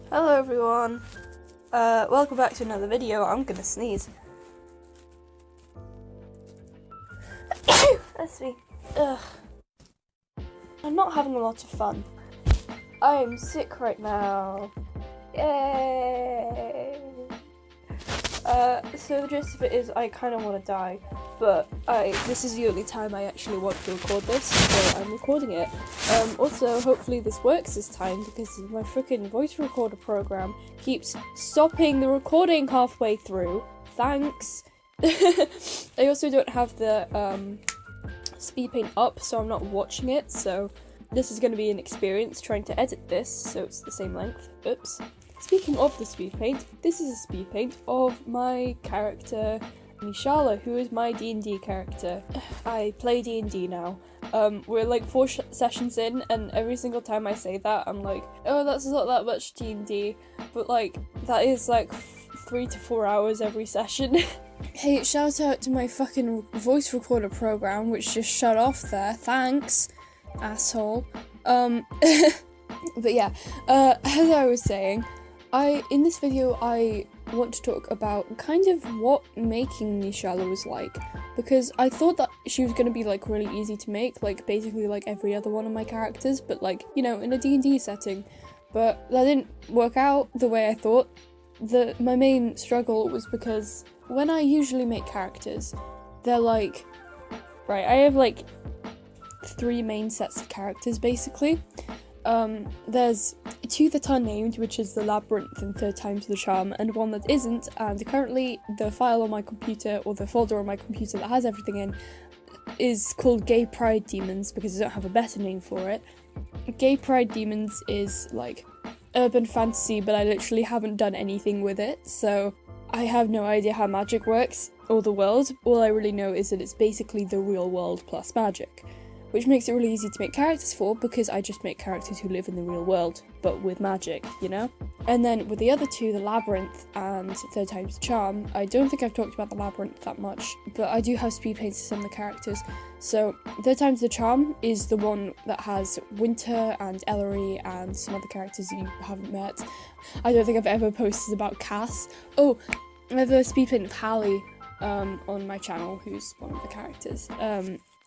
Hello everyone, welcome back to another video. I'm gonna sneeze. Let's see. I'm not having a lot of fun. I'm sick right now. Yay! So the gist of it is I kind of want to die, but this is the only time I actually want to record this, so I'm recording it. Also, hopefully this works this time, because my freaking voice recorder program keeps stopping the recording halfway through. Thanks! I also don't have the Speedpaint up, so I'm not watching it, so this is going to be an experience trying to edit this, so it's the same length. Oops. Speaking of the speed paint, this is a speed paint of my character Nishala, who is my D&D character. I play D&D now. We're like 4 sessions in, and every single time I say that, I'm like, oh, that's not that much D&D, but like, that is like 3 to 4 hours every session. Hey, shout out to my fucking voice recorder program, which just shut off there. Thanks, asshole. But yeah, as I was saying, in this video I want to talk about kind of what making Nishala was like, because I thought that she was going to be like really easy to make, like basically like every other one of my characters, but like, you know, in a D&D setting, but that didn't work out the way I thought. My main struggle was because when I usually make characters, they're like, right, I have like 3 main sets of characters basically. There's 2 that are named, which is the Labyrinth and 3rd Times the Charm, and 1 that isn't, and currently the file on my computer, or the folder on my computer that has everything in, is called Gay Pride Demons, because I don't have a better name for it. Gay Pride Demons is like urban fantasy, but I literally haven't done anything with it, so I have no idea how magic works, or the world. All I really know is that it's basically the real world plus magic, which makes it really easy to make characters for, because I just make characters who live in the real world, but with magic, you know? And then with the other 2, the Labyrinth and 3rd Times the Charm, I don't think I've talked about the Labyrinth that much, but I do have speed paints to some of the characters. So 3rd Times the Charm is the one that has Winter and Ellery and some other characters that you haven't met. I don't think I've ever posted about Cass. Oh, I have a speed paint of Hallie on my channel, who's one of the characters.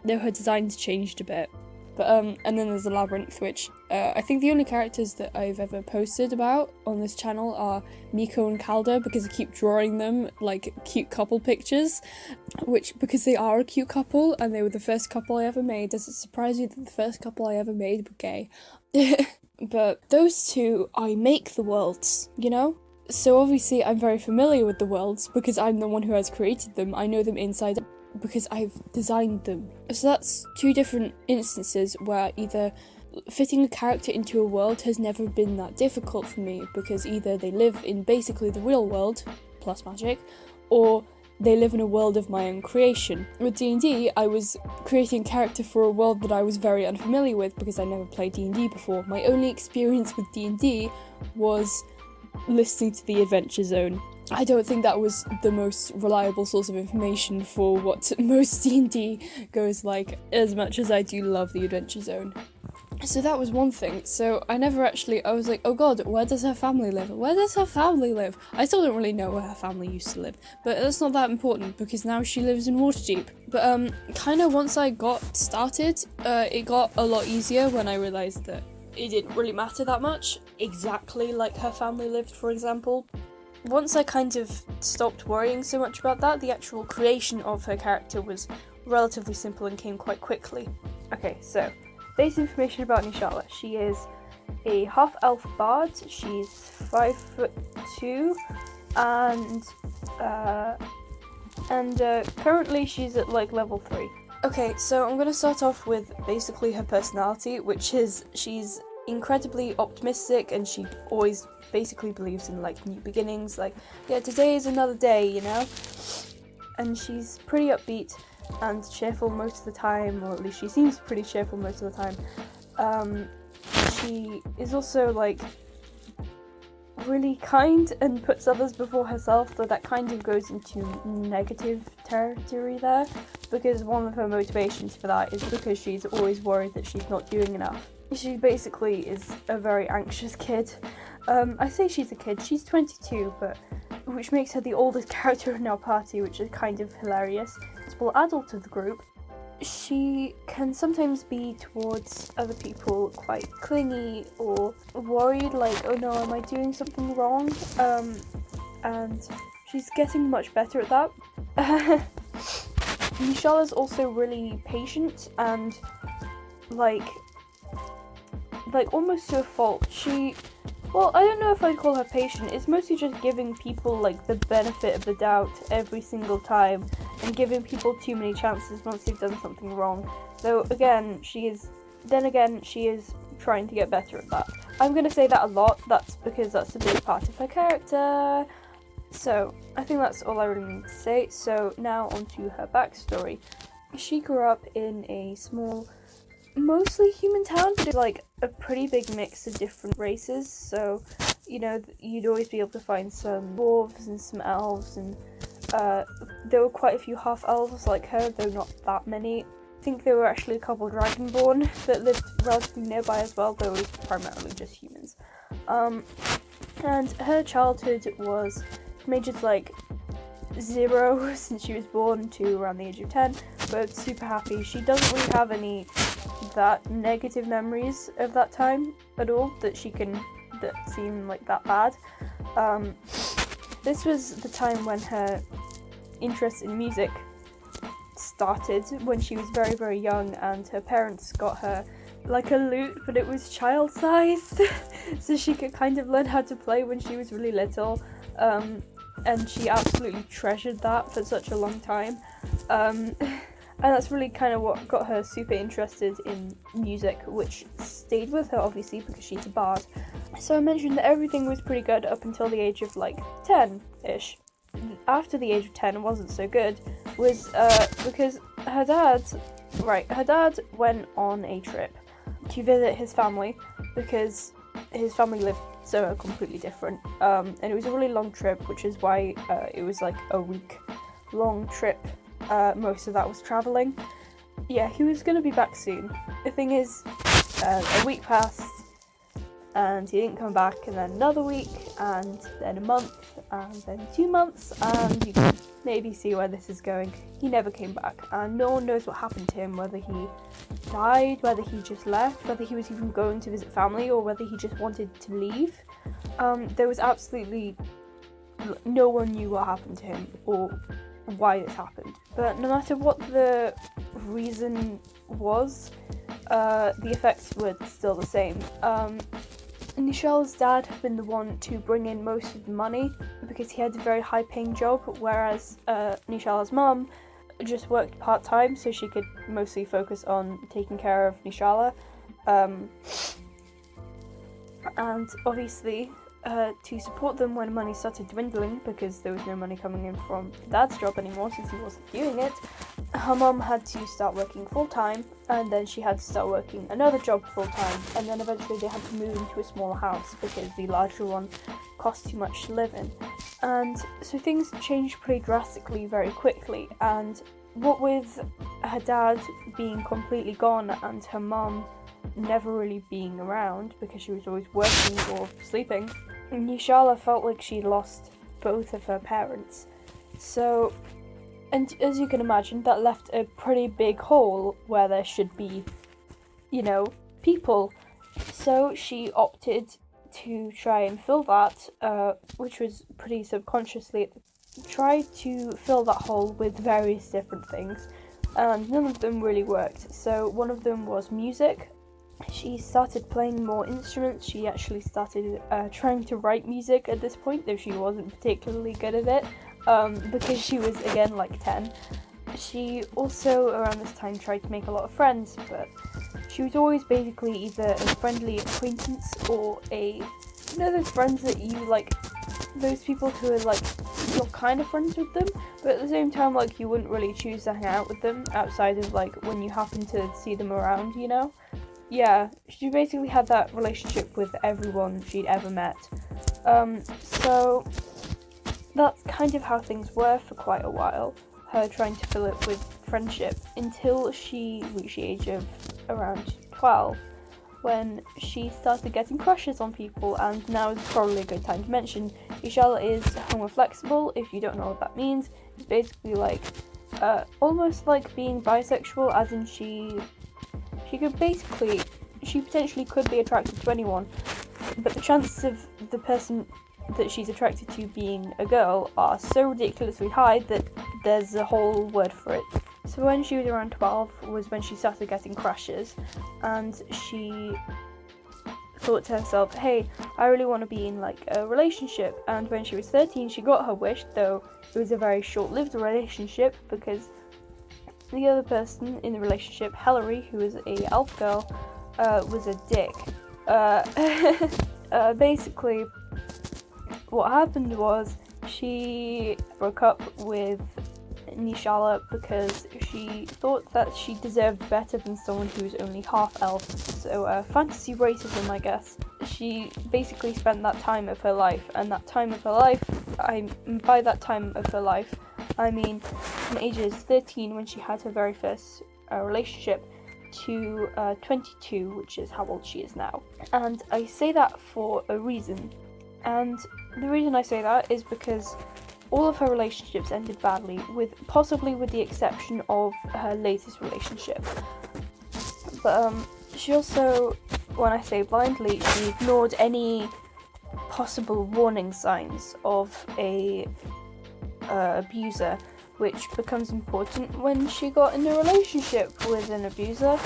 Though her design's changed a bit. But and then there's the Labyrinth, which I think the only characters that I've ever posted about on this channel are Miko and Calder, because I keep drawing them like cute couple pictures, which, because they are a cute couple and they were the first couple I ever made. Does it surprise you that the first couple I ever made were gay? But those 2, I make the worlds, you know? So obviously I'm very familiar with the worlds because I'm the one who has created them. I know them inside out because I've designed them. So that's 2 different instances where either fitting a character into a world has never been that difficult for me, because either they live in basically the real world plus magic, or they live in a world of my own creation. With D&D, I was creating a character for a world that I was very unfamiliar with because I never played D&D before. My only experience with D&D was listening to the Adventure Zone. I don't think that was the most reliable source of information for what most D&D goes like, as much as I do love the Adventure Zone. So that was one thing. So I was like, oh god, where does her family live? Where does her family live? I still don't really know where her family used to live, but that's not that important because now she lives in Waterdeep. But kind of once I got started, it got a lot easier when I realised that it didn't really matter that much, exactly like her family lived, for example. Once I kind of stopped worrying so much about that, the actual creation of her character was relatively simple and came quite quickly. Okay, so, basic information about Nishala. She is a half-elf bard, she's 5'2", and currently she's at like level 3. Okay, so I'm gonna start off with basically her personality, which is she's incredibly optimistic and she always basically believes in like new beginnings, like, yeah, today is another day, you know? And she's pretty upbeat and cheerful most of the time, or at least she seems pretty cheerful most of the time. She is also like really kind and puts others before herself, though that kind of goes into negative territory there, because one of her motivations for that is because she's always worried that she's not doing enough. She basically is a very anxious kid. I say she's a kid, she's 22, but which makes her the oldest character in our party, which is kind of hilarious. Well, adult of the group, she can sometimes be towards other people quite clingy or worried, like, oh no, am I doing something wrong? And she's getting much better at that. Nishala's also really patient and like almost to a fault. Well, I don't know if I'd call her patient. It's mostly just giving people like the benefit of the doubt every single time and giving people too many chances once they've done something wrong. So again, she is trying to get better at that. I'm gonna say that a lot. That's because that's a big part of her character. So I think that's all I really need to say. So now onto her backstory. She grew up in a small, mostly human town, but it's like a pretty big mix of different races. So, you know, you'd always be able to find some dwarves and some elves, and there were quite a few half elves like her, though not that many. I think there were actually a couple dragonborn that lived relatively nearby as well, though it was primarily just humans. And her childhood was majored like 0 since she was born to around the age of 10, but super happy. She doesn't really have any that negative memories of that time at all that seem like that bad. This was the time when her interest in music started, when she was very, very young, and her parents got her like a lute, but it was child-sized, so she could kind of learn how to play when she was really little, and she absolutely treasured that for such a long time. And that's really kind of what got her super interested in music, which stayed with her obviously because she's a bard. So I mentioned that everything was pretty good up until the age of like 10-ish. After the age of 10 it wasn't so good, was because her dad went on a trip to visit his family because his family lived somewhere completely different. And it was a really long trip, which is why it was like a week long trip. Most of that was travelling. Yeah, he was going to be back soon. The thing is, a week passed, and he didn't come back, and then another week, and then a month, and then 2 months, and you can maybe see where this is going. He never came back, and no one knows what happened to him, whether he died, whether he just left, whether he was even going to visit family, or whether he just wanted to leave. There was absolutely no one knew what happened to him, or why this happened. But no matter what the reason was, the effects were still the same. Nishala's dad had been the one to bring in most of the money because he had a very high paying job, whereas Nishala's mum just worked part-time so she could mostly focus on taking care of Nishala. And obviously, to support them when money started dwindling, because there was no money coming in from dad's job anymore since he wasn't doing it, her mum had to start working full-time, and then she had to start working another job full-time, and then eventually they had to move into a smaller house because the larger one cost too much to live in. And so things changed pretty drastically very quickly, and what with her dad being completely gone and her mum never really being around because she was always working or sleeping, Nishala felt like she lost both of her parents. So, and as you can imagine, that left a pretty big hole where there should be, you know, people. So she opted to try and fill that, which was pretty subconsciously, tried to fill that hole with various different things, and none of them really worked. So one of them was music. She started playing more instruments. She actually started trying to write music at this point, though she wasn't particularly good at it, because she was, again, like 10. She also, around this time, tried to make a lot of friends, but she was always basically either a friendly acquaintance or you know those friends that you, like, those people who are, like, you're kind of friends with them, but at the same time, like, you wouldn't really choose to hang out with them outside of, like, when you happen to see them around, you know? Yeah, she basically had that relationship with everyone she'd ever met. So that's kind of how things were for quite a while, her trying to fill it with friendship, until she reached the age of around 12. when she started getting crushes on people, and now is probably a good time to mention Nishala is homoflexible. If you don't know what that means, it's basically like almost like being bisexual, as in she potentially could be attracted to anyone, but the chances of the person that she's attracted to being a girl are so ridiculously high that there's a whole word for it. So when she was around 12 was when she started getting crushes, and she thought to herself, hey, I really want to be in like a relationship. And when she was 13, she got her wish, though it was a very short-lived relationship because the other person in the relationship, Hillary, who was a elf girl, was a dick. Basically, what happened was she broke up with Nishala because she thought that she deserved better than someone who was only half elf. So fantasy racism, I guess. She basically spent that time of her life, and that time of her life, by that time of her life, I mean from ages 13 when she had her very first relationship to 22, which is how old she is now. And I say that for a reason. And the reason I say that is because all of her relationships ended badly, possibly with the exception of her latest relationship. But she also, when I say blindly, she ignored any possible warning signs of a abuser, which becomes important when she got in a relationship with an abuser,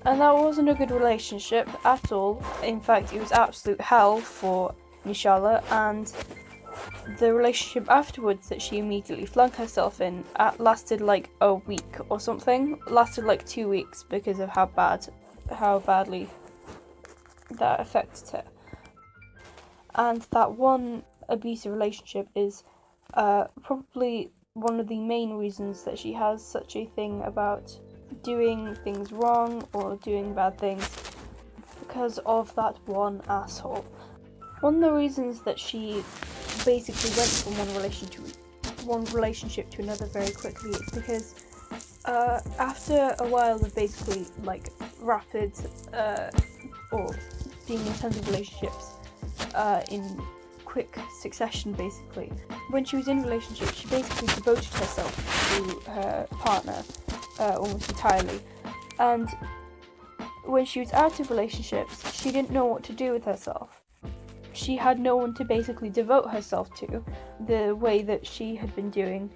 and that wasn't a good relationship at all. In fact, it was absolute hell for Nishala, and the relationship afterwards that she immediately flung herself in lasted like a week or something. Lasted like 2 weeks because of how badly that affected her. And that one abusive relationship is probably one of the main reasons that she has such a thing about doing things wrong or doing bad things, because of that one asshole. One of the reasons that she basically went from one relationship to another very quickly is because after a while of basically like rapid or being in tons of relationships in quick succession, basically, when she was in a relationship, she basically devoted herself to her partner almost entirely, and when she was out of relationships, she didn't know what to do with herself. She had no one to basically devote herself to the way that she had been doing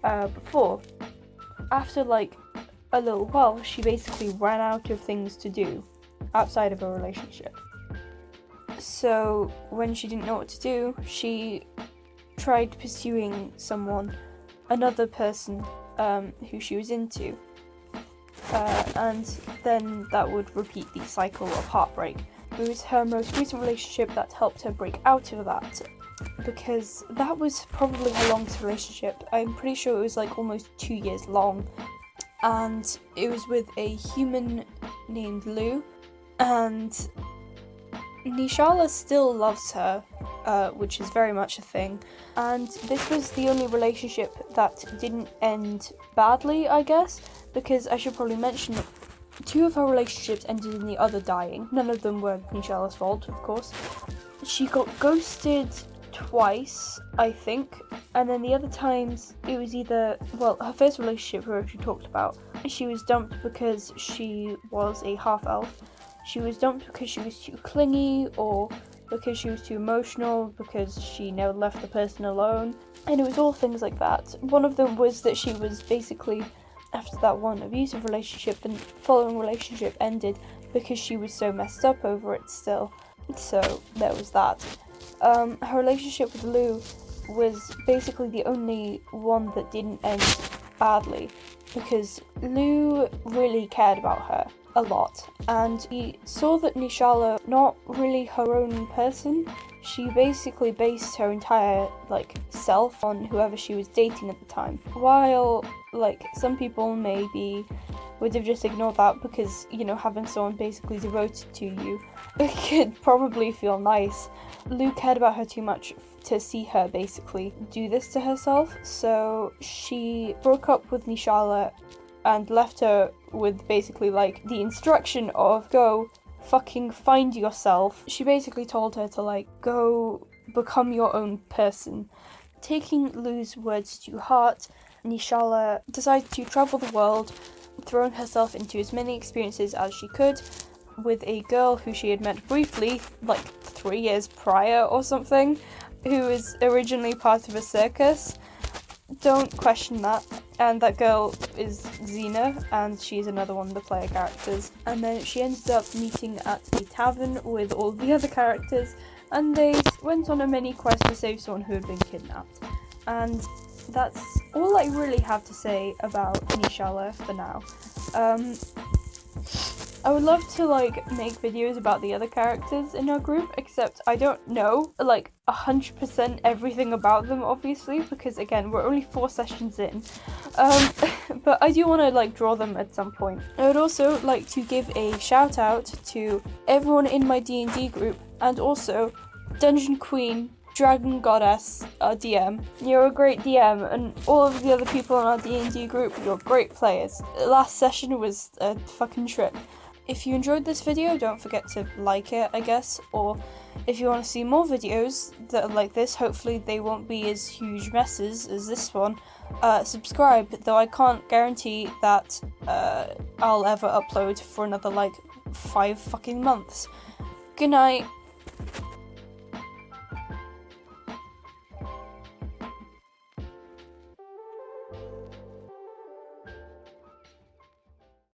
before. After like a little while, she basically ran out of things to do outside of a relationship. So when she didn't know what to do, she tried pursuing another person who she was into, and then that would repeat the cycle of heartbreak. It was her most recent relationship that helped her break out of that, because that was probably her longest relationship. I'm pretty sure it was like almost 2 years long, and it was with a human named Lou, and Nishala still loves her, which is very much a thing, and this was the only relationship that didn't end badly, I guess, because I should probably mention 2 of her relationships ended in the other dying. None of them were Nishala's fault, of course. She got ghosted twice, I think, and then the other times it was either, well, her first relationship we already talked about, she was dumped because she was a half-elf. She was dumped because she was too clingy, or because she was too emotional, because she never left the person alone, and it was all things like that. One of them was that she was basically, after that one abusive relationship, the following relationship ended because she was so messed up over it still. So there was that. Her relationship with Lou was basically the only one that didn't end badly, because Lou really cared about her a lot, and he saw that Nishala not really her own person. She basically based her entire self on whoever she was dating at the time. While some people maybe would have just ignored that because, having someone basically devoted to you could probably feel nice. Lou cared about her too much to see her basically do this to herself, so she broke up with Nishala and left her with basically the instruction of go fucking find yourself. She basically told her to like go become your own person. Taking Lou's words to heart, Nishala decided to travel the world, throwing herself into as many experiences as she could with a girl who she had met briefly, like 3 years prior or something, who was originally part of a circus. Don't question that. And that girl is Xena, and she's another one of the player characters. And then she ended up meeting at a tavern with all the other characters, and they went on a mini quest to save someone who had been kidnapped. And that's all I really have to say about Nishala for now. I would love to like make videos about the other characters in our group, except I don't know like 100% everything about them, obviously, because again we're only 4 sessions in. But I do want to like draw them at some point. I would also like to give a shout out to everyone in my D&D group, and also Dungeon Queen, Dragon Goddess, our DM. You're a great DM, and all of the other people in our D&D group, you're great players. Last session was a fucking trip. If you enjoyed this video, don't forget to like it, I guess, or if you want to see more videos that are like this, hopefully they won't be as huge messes as this one, subscribe, though I can't guarantee that I'll ever upload for another like 5 fucking months. Good night.